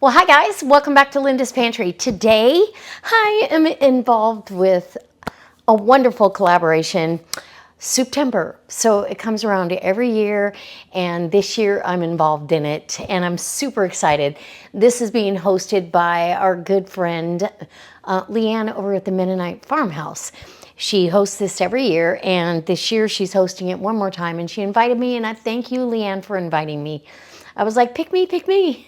Well, hi guys, welcome back to Linda's Pantry. Today, I am involved with a wonderful collaboration, Souptember. So it comes around every year, and this year I'm involved in it, and I'm super excited. This is being hosted by our good friend, Leanne over at the Mennonite Farmhouse. She hosts this every year, and this year she's hosting it one more time, and she invited me, and I thank you, Leanne, for inviting me. I was like, pick me, pick me.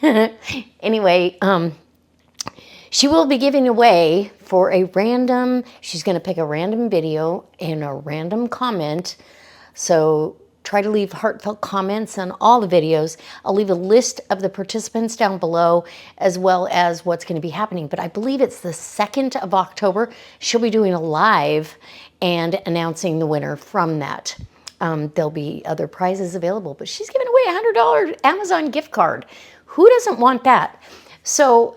Anyway, she will be giving away for a random, she's going to pick a random video and a random comment. So try to leave heartfelt comments on all the videos. I'll leave a list of the participants down below as well as what's going to be happening. But I believe it's the 2nd of October. She'll be doing a live and announcing the winner from that. There'll be other prizes available, but she's giving away a $100 Amazon gift card. Who doesn't want that? So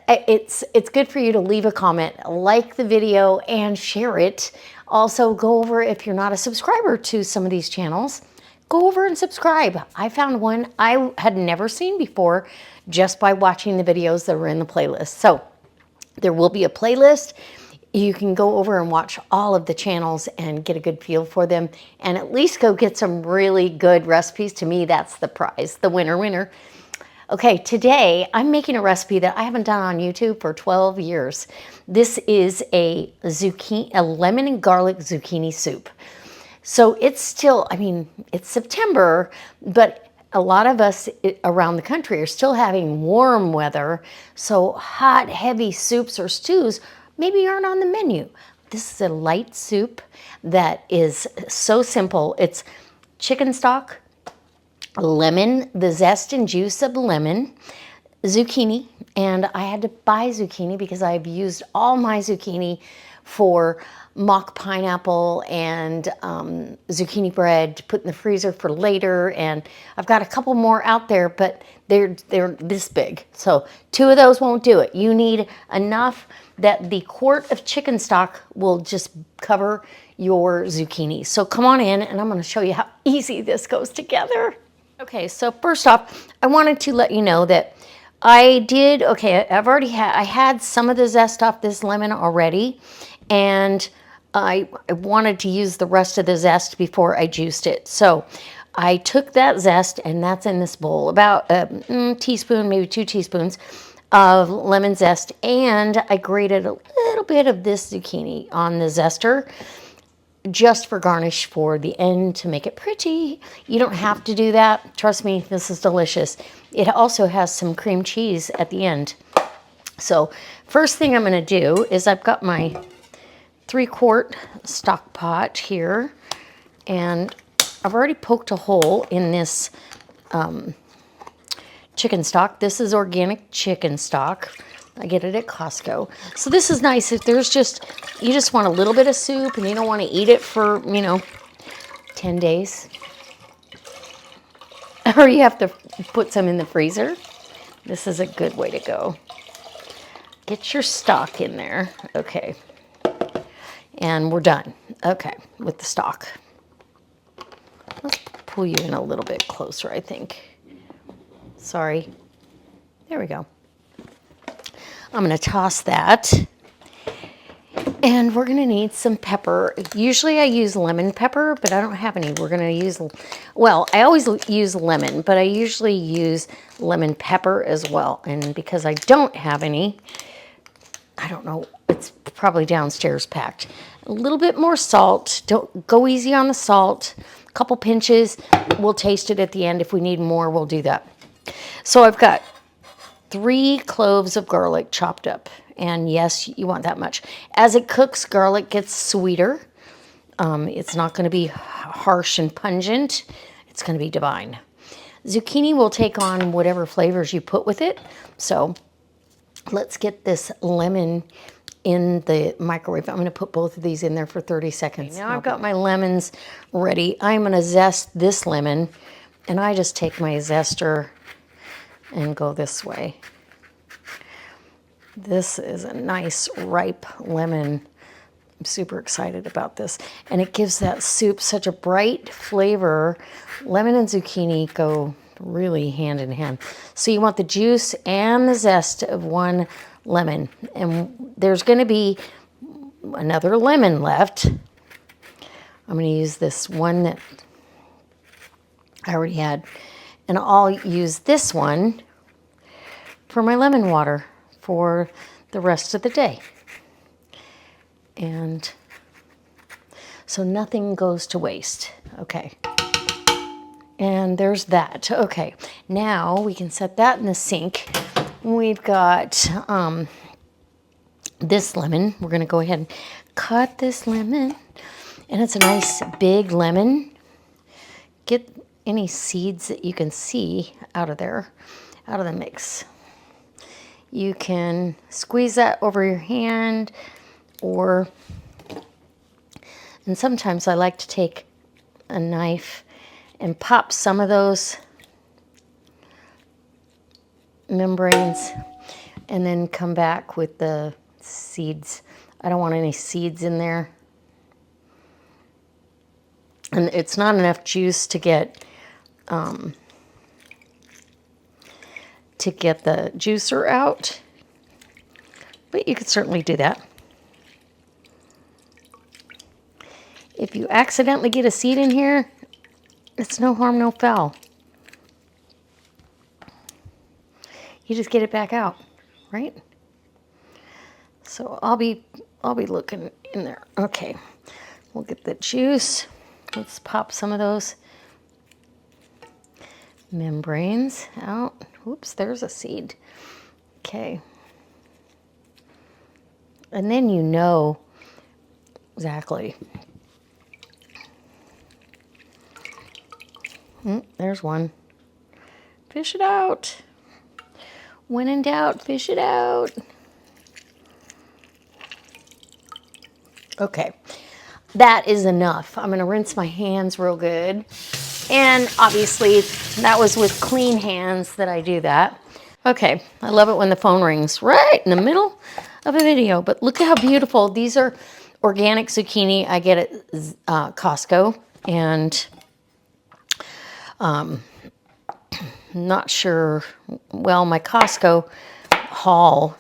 it's good for you to leave a comment, like the video, and share it. Also, go over, if you're not a subscriber to some of these channels, go over and subscribe. I found one I had never seen before just by watching the videos that were in the playlist. So there will be a playlist. You can go over and watch all of the channels and get a good feel for them, and at least go get some really good recipes. To me, that's the prize, the winner. Okay, today I'm making a recipe that I haven't done on YouTube for 12 years. This is a lemon and garlic zucchini soup. So it's still, I mean, it's September, but a lot of us around the country are still having warm weather. So hot, heavy soups or stews maybe aren't on the menu. This is a light soup that is so simple. It's chicken stock, lemon, the zest and juice of lemon, zucchini, and I had to buy zucchini because I've used all my zucchini for mock pineapple and zucchini bread to put in the freezer for later, and I've got a couple more out there, but they're this big, so 2 of those won't do it. You need enough that the quart of chicken stock will just cover your zucchini. So come on in, and I'm going to show you how easy this goes together. Okay, so first off, I wanted to let you know that I had some of the zest off this lemon already, and I wanted to use the rest of the zest before I juiced it. So I took that zest, and that's in this bowl, about a teaspoon, maybe 2 teaspoons of lemon zest, and I grated a little bit of this zucchini on the zester just for garnish for the end to make it pretty. You don't have to do that. Trust me, this is delicious. It also has some cream cheese at the end. So first thing I'm going to do is I've got my 3-quart stock pot here, and I've already poked a hole in this chicken stock. This is organic chicken stock. I get it at Costco. So this is nice if you just want a little bit of soup and you don't want to eat it for, 10 days. Or you have to put some in the freezer. This is a good way to go. Get your stock in there. Okay. And we're done. Okay, with the stock. Let's pull you in a little bit closer, I think. Sorry. There we go. I'm going to toss that. And we're going to need some pepper. Usually I use lemon pepper, but I don't have any. We're going to use, well, I always use lemon, but I usually use lemon pepper as well. And because I don't have any, I don't know, it's probably downstairs packed. A little bit more salt. Don't go easy on the salt. A couple pinches. We'll taste it at the end. If we need more, we'll do that. So I've got 3 cloves of garlic chopped up. And yes, you want that much. As it cooks, garlic gets sweeter. It's not going to be harsh and pungent. It's going to be divine. Zucchini will take on whatever flavors you put with it. So let's get this lemon in the microwave. I'm going to put both of these in there for 30 seconds. Now I've got my lemons ready. I'm going to zest this lemon, and I just take my zester and go this way. This is a nice ripe lemon. I'm super excited about this. And it gives that soup such a bright flavor. Lemon and zucchini go really hand in hand. So you want the juice and the zest of one lemon. And there's going to be another lemon left. I'm going to use this one that I already had. And I'll use this one for my lemon water for the rest of the day. And so nothing goes to waste. Okay. And there's that. Okay. Now we can set that in the sink. We've got this lemon. We're going to go ahead and cut this lemon. And it's a nice big lemon. Get any seeds that you can see out of there, out of the mix. You can squeeze that over your hand, and sometimes I like to take a knife and pop some of those membranes and then come back with the seeds. I don't want any seeds in there. And it's not enough juice to get the juicer out, but you could certainly do that. If you accidentally get a seed in here, it's no harm, no foul. You just get it back out, right? So I'll be looking in there. Okay, we'll get the juice. Let's pop some of those membranes out. Oops, there's a seed. Okay. And then you know exactly. There's one. Fish it out. When in doubt, fish it out. Okay. That is enough. I'm going to rinse my hands real good. And obviously, that was with clean hands that I do that. Okay, I love it when the phone rings right in the middle of a video. But look at how beautiful. These are organic zucchini I get at Costco. And not sure, well, my Costco haul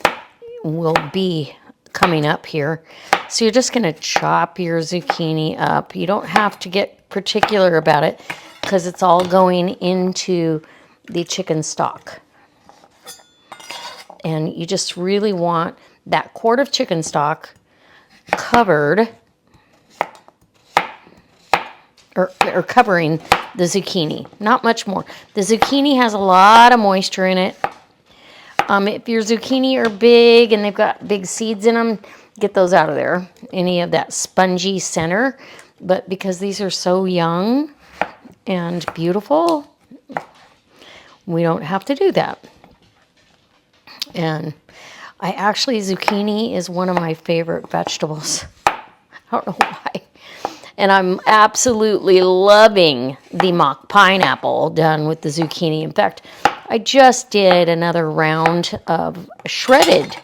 will be coming up here. So you're just going to chop your zucchini up. You don't have to get particular about it because it's all going into the chicken stock. And you just really want that quart of chicken stock covered or covering the zucchini. Not much more. The zucchini has a lot of moisture in it. If your zucchini are big and they've got big seeds in them, get those out of there. Any of that spongy center. But because these are so young and beautiful, we don't have to do that. And zucchini is one of my favorite vegetables. I don't know why. And I'm absolutely loving the mock pineapple done with the zucchini. In fact, I just did another round of shredded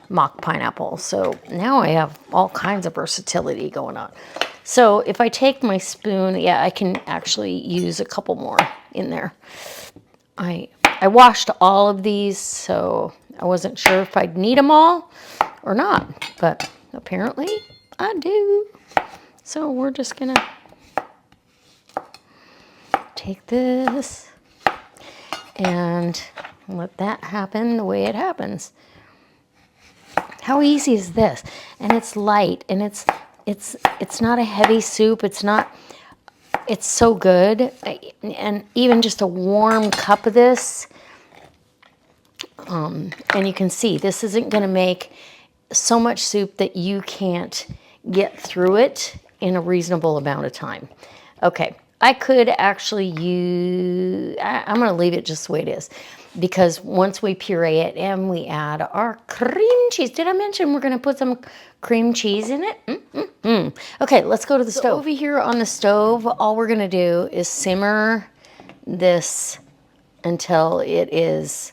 mock pineapple. So now I have all kinds of versatility going on. So if I take my spoon, yeah, I can actually use a couple more in there. I washed all of these, so I wasn't sure if I'd need them all or not, but apparently I do. So we're just gonna take this and let that happen the way it happens. How easy is this? And it's light, and it's not a heavy soup. It's so good. And even just a warm cup of this, and you can see this isn't going to make so much soup that you can't get through it in a reasonable amount of time. Okay, I could actually use, I'm going to leave it just the way it is, because once we puree it and we add our cream cheese, did I mention we're going to put some cream cheese in it? Okay, let's go to the stove. Over here on the stove, all we're going to do is simmer this until it is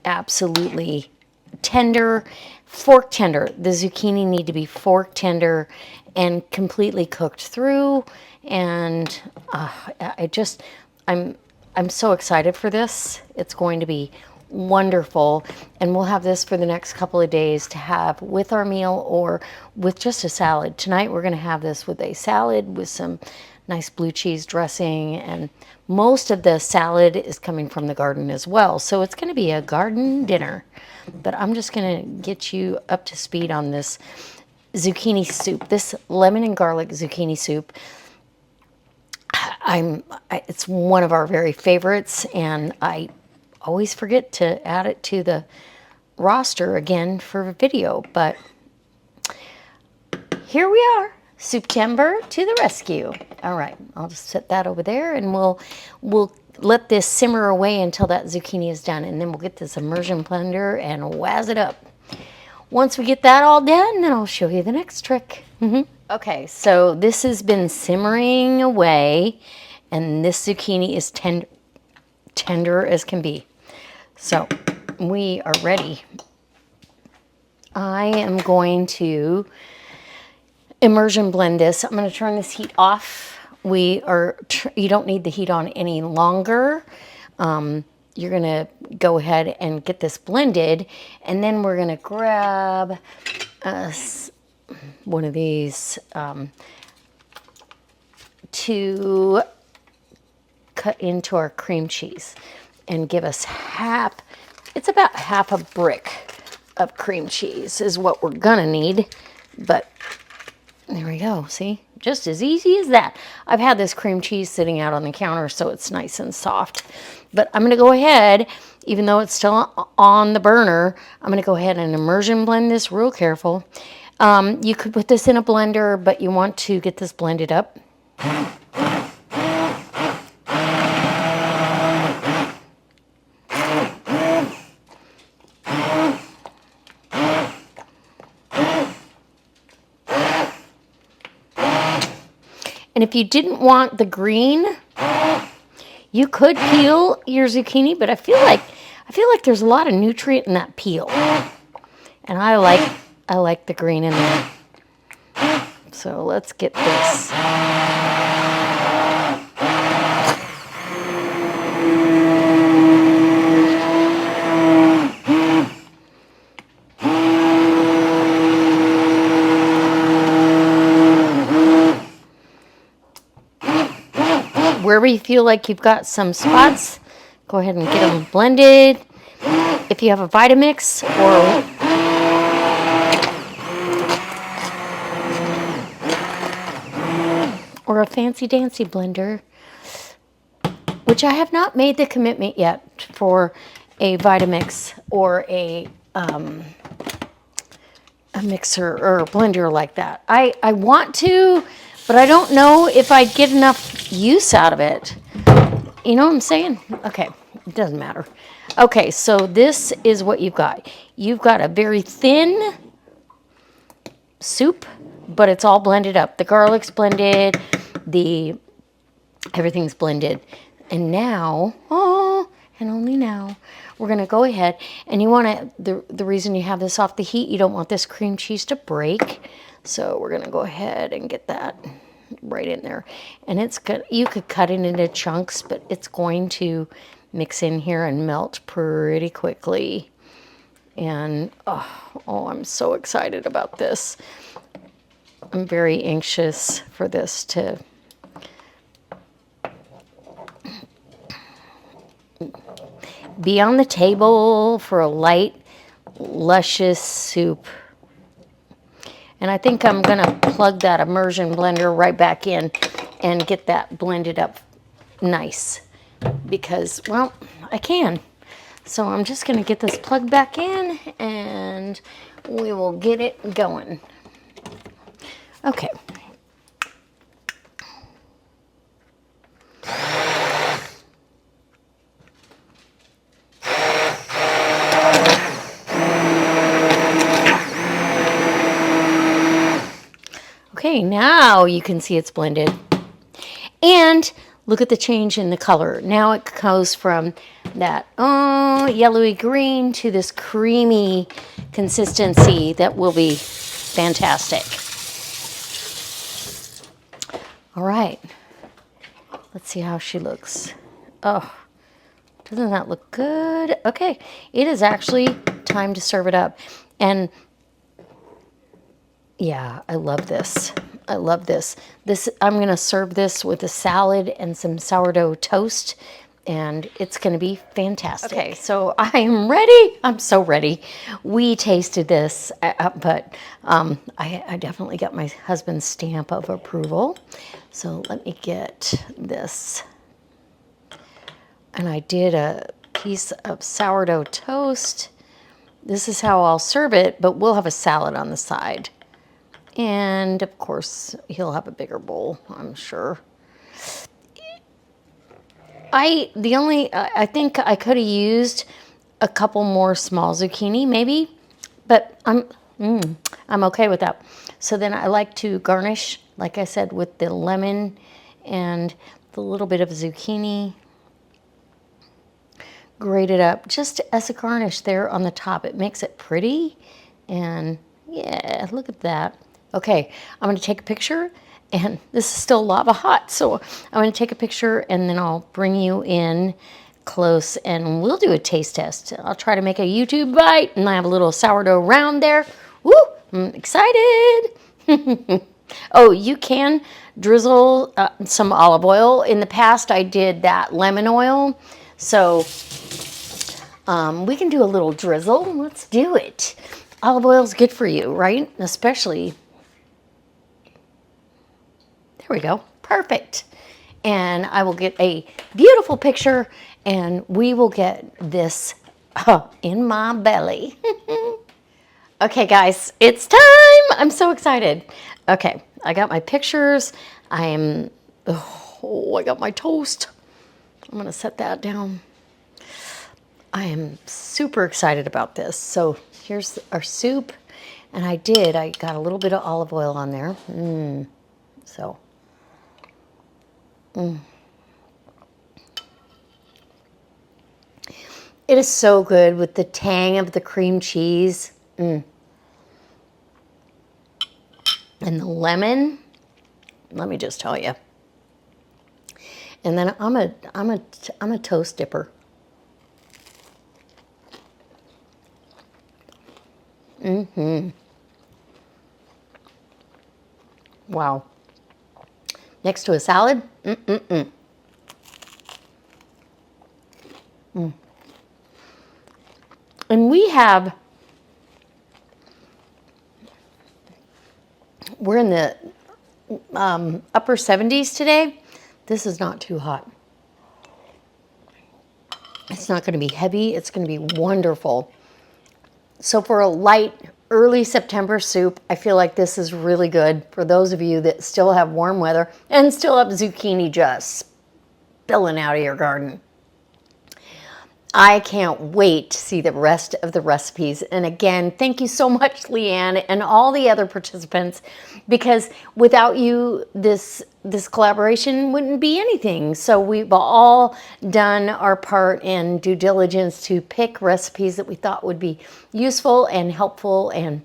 absolutely tender, fork tender. The zucchini need to be fork tender and completely cooked through. And I I'm so excited for this. It's going to be wonderful, and we'll have this for the next couple of days to have with our meal or with just a salad. Tonight we're going to have this with a salad with some nice blue cheese dressing, and most of the salad is coming from the garden as well, so it's going to be a garden dinner. But I'm just going to get you up to speed on this zucchini soup, this lemon and garlic zucchini soup. It's one of our very favorites, and I always forget to add it to the roster again for video, but here we are, Souptember to the rescue. All right, I'll just set that over there, and we'll let this simmer away until that zucchini is done, and then we'll get this immersion blender and wazz it up. Once we get that all done, then I'll show you the next trick. Okay, so this has been simmering away, and this zucchini is tender as can be. So we are ready. I am going to immersion blend this. I'm going to turn this heat off. You don't need the heat on any longer. You're going to go ahead and get this blended, and then we're going to grab one of these to cut into our cream cheese and give us it's about half a brick of cream cheese is what we're gonna need. But there we go, see? Just as easy as that. I've had this cream cheese sitting out on the counter, so it's nice and soft. But I'm gonna go ahead, even though it's still on the burner, I'm gonna go ahead and immersion blend this real careful. You could put this in a blender, but you want to get this blended up. And if you didn't want the green, you could peel your zucchini, but I feel like there's a lot of nutrient in that peel. And I like the green in there. So let's get this. Wherever you feel like you've got some spots, go ahead and get them blended. If you have a Vitamix or a fancy dancy blender, which I have not made the commitment yet for a Vitamix or a mixer or a blender like that. I want to, but I don't know if I'd get enough use out of it. You know what I'm saying? Okay, it doesn't matter. Okay, so this is what you've got. You've got a very thin soup, but it's all blended up. The garlic's blended, everything's blended. And now, and only now, we're gonna go ahead, and you wanna, the reason you have this off the heat, you don't want this cream cheese to break. So we're gonna go ahead and get that right in there. And it's good. You could cut it into chunks, but it's going to mix in here and melt pretty quickly. And I'm so excited about this. I'm very anxious for this to be on the table for a light, luscious soup. And I think I'm gonna plug that immersion blender right back in and get that blended up nice, because, well, I can. So I'm just gonna get this plugged back in and we will get it going. Okay. Okay, now you can see it's blended. And look at the change in the color. Now it goes from that yellowy green to this creamy consistency that will be fantastic. All right, let's see how she looks. Oh, Doesn't that look good? Okay, it is actually time to serve it up. And yeah, I love this. I love this. I'm gonna serve this with a salad and some sourdough toast, and it's gonna be fantastic. Okay, so I am ready. I'm so ready. We tasted this, but I definitely got my husband's stamp of approval. So let me get this. And I did a piece of sourdough toast. This is how I'll serve it, but we'll have a salad on the side. And of course, he'll have a bigger bowl, I'm sure. I think I could have used a couple more small zucchini, maybe, but I'm okay with that. So then I like to garnish, like I said, with the lemon and the little bit of zucchini. Grate it up just as a garnish there on the top. It makes it pretty, and yeah, look at that. Okay, I'm gonna take a picture, and this is still lava hot, so I'm gonna take a picture and then I'll bring you in close and we'll do a taste test. I'll try to make a YouTube bite, and I have a little sourdough round there. Woo, I'm excited. Oh, you can drizzle some olive oil. In the past, I did that lemon oil, so we can do a little drizzle. Let's do it. Olive oil is good for you, right? Especially, there we go, perfect. And I will get a beautiful picture, and we will get this in my belly. Okay, guys, it's time. I'm so excited. Okay, I got my pictures. I got my toast. I'm gonna set that down. I am super excited about this. So here's our soup, and I got a little bit of olive oil on there. It is so good with the tang of the cream cheese. And the lemon, let me just tell you. And then I'm a toast dipper. Wow. Next to a salad. And we're in the upper 70s today. This is not too hot. It's not going to be heavy. It's going to be wonderful. So for a light, early September soup, I feel like this is really good for those of you that still have warm weather and still have zucchini just spilling out of your garden. I can't wait to see the rest of the recipes. And again, thank you so much, Leanne, and all the other participants, because without you, this collaboration wouldn't be anything. So we've all done our part in due diligence to pick recipes that we thought would be useful and helpful, and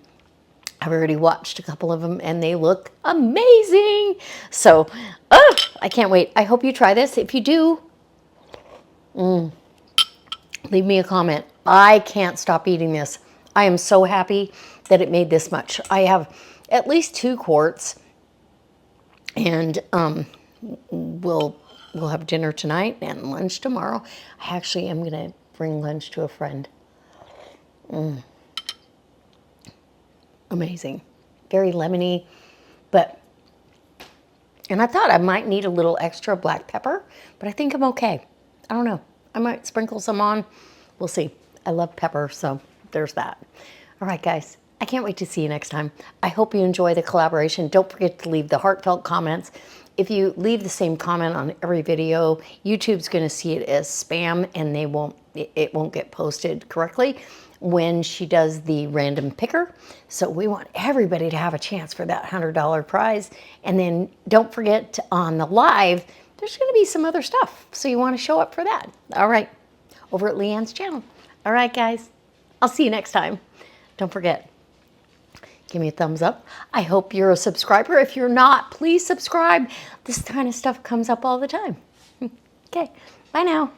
I've already watched a couple of them and they look amazing. So, I can't wait. I hope you try this. If you do, leave me a comment. I can't stop eating this. I am so happy that it made this much. I have at least 2 quarts, and we'll have dinner tonight and lunch tomorrow. I actually am gonna bring lunch to a friend. Amazing. Very lemony, and I thought I might need a little extra black pepper, but I think I'm okay. I don't know. I might sprinkle some on. We'll see. I love pepper, so there's that. All right, guys. I can't wait to see you next time. I hope you enjoy the collaboration. Don't forget to leave the heartfelt comments. If you leave the same comment on every video, YouTube's going to see it as spam, and it won't get posted correctly when she does the random picker. So we want everybody to have a chance for that $100 prize. And then don't forget on the live, there's going to be some other stuff, so you want to show up for that. All right, over at Leanne's channel. All right, guys, I'll see you next time. Don't forget, give me a thumbs up. I hope you're a subscriber. If you're not, please subscribe. This kind of stuff comes up all the time. Okay, bye now.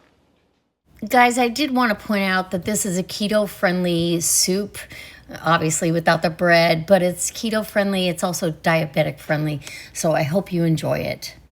Guys, I did want to point out that this is a keto-friendly soup, obviously without the bread, but it's keto-friendly. It's also diabetic-friendly, so I hope you enjoy it.